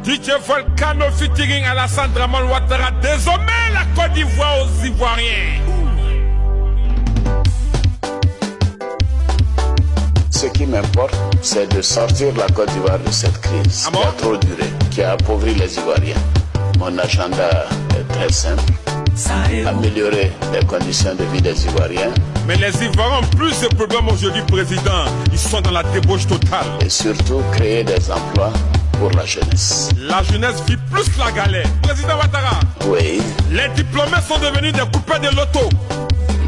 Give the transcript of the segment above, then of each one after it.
DJ Volcano featuring Alassane Dramane Ouattara, désormais la Côte d'Ivoire aux Ivoiriens. Ce qui m'importe, c'est de sortir la Côte d'Ivoire de cette crise qui a trop duré, qui a appauvri les Ivoiriens. Mon agenda est très simple. Améliorer les conditions de vie des Ivoiriens. Mais les Ivoiriens ont plus de problèmes aujourd'hui, président. Ils sont dans la débauche totale. Et surtout, créer des emplois pour la jeunesse. La jeunesse vit plus la galère. Président Ouattara. Oui. Les diplômés sont devenus des coupeurs de loto.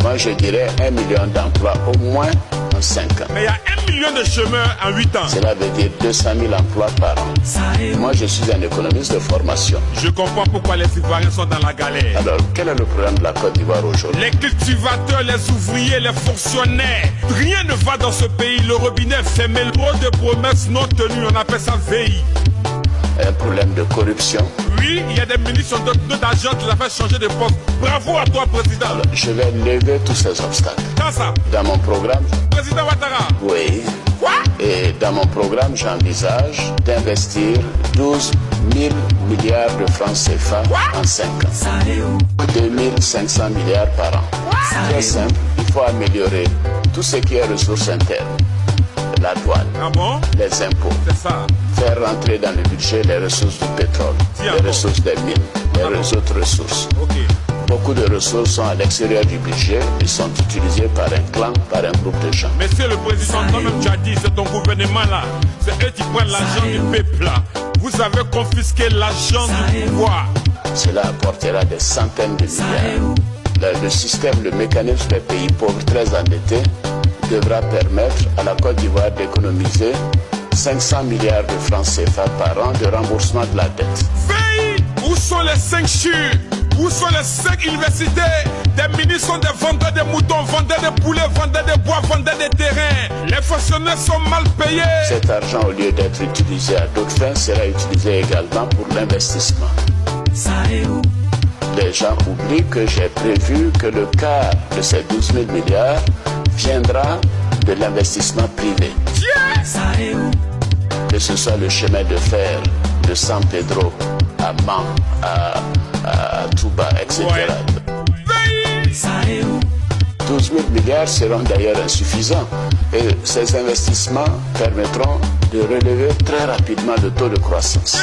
Moi, je dirais 1 million d'emplois au moins en 5 ans. Mais il y a 1 million de chômeurs en 8 ans. Cela veut dire 200 000 emplois par an. Moi, je suis un économiste de formation. Je comprends pourquoi les Ivoiriens sont dans la galère. Alors, quel est le problème de la Côte d'Ivoire aujourd'hui? Les cultivateurs, les ouvriers, les fonctionnaires. Rien ne va dans ce pays. Le robinet est fermé. Le rôle de promesses non tenues, on appelle ça VI. Un problème de corruption. Oui, il y a des ministres d'autres agents qui l'ont fait changer de poste. Bravo à toi, président. Alors, je vais lever tous ces obstacles. Dans ça. Dans mon programme. Président Ouattara. Oui. Quoi? Et dans mon programme, j'envisage d'investir 12 000 milliards de francs CFA en 5 ans. 2500 milliards par an. Très simple, il faut améliorer tout ce qui est ressources internes. La douane, les impôts, faire rentrer dans le budget les ressources du pétrole, les ressources des mines, les autres ressources. Beaucoup de ressources sont à l'extérieur du budget et sont utilisées par un clan, par un groupe de gens. Monsieur le Président, toi-même tu as dit, c'est ton gouvernement là, c'est eux qui prennent l'argent du peuple là. Vous avez confisqué l'argent du pouvoir. Cela apportera des centaines de milliards. Le système, le mécanisme des pays pauvres très endettés devra permettre à la Côte d'Ivoire d'économiser 500 milliards de francs CFA par an de remboursement de la dette. Veille, où sont les 5 chus? Où sont les 5 universités? Des ministres sont des vendeurs de moutons, vendeurs de poulets, vendeurs de bois, vendeurs de terrains. Les fonctionnaires sont mal payés. Cet argent, au lieu d'être utilisé à d'autres fins, sera utilisé également pour l'investissement. Les gens oublient que j'ai prévu que le quart de ces 12 000 milliards viendra de l'investissement privé. Que ce soit le chemin de fer de San Pedro à Man, à Touba, etc. 12 000 milliards seront d'ailleurs insuffisants et ces investissements permettront de relever très rapidement le taux de croissance.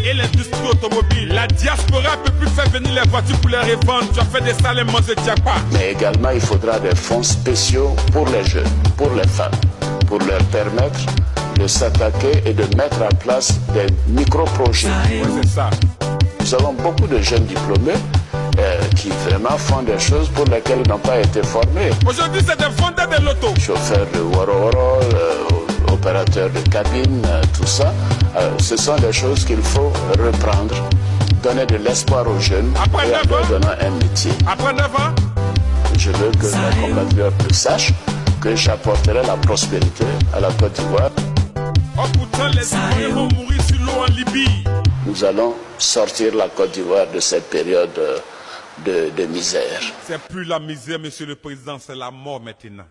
Et l'industrie automobile, la diaspora ne peut plus faire venir les voitures pour les revendre. Tu as fait des salaires, moi je ne tiens pas. Mais également, il faudra des fonds spéciaux pour les jeunes, pour les femmes, pour leur permettre de s'attaquer et de mettre en place des micro-projets. Oui, c'est ça. Nous avons beaucoup de jeunes diplômés qui vraiment font des choses pour lesquelles ils n'ont pas été formés. Aujourd'hui, c'est des vendeurs de loto. Chauffeurs de Woro, opérateurs de cabine, tout ça. Ce sont des choses qu'il faut reprendre, donner de l'espoir aux jeunes et en leur donnant un métier. Après 9 ans, je veux que mes compatriotes sachent que j'apporterai la prospérité à la Côte d'Ivoire. Oh pourtant, les Ivoiriens vont mourir sur l'eau en Libye. Nous allons sortir la Côte d'Ivoire de cette période de misère. C'est plus la misère, monsieur le Président, c'est la mort maintenant.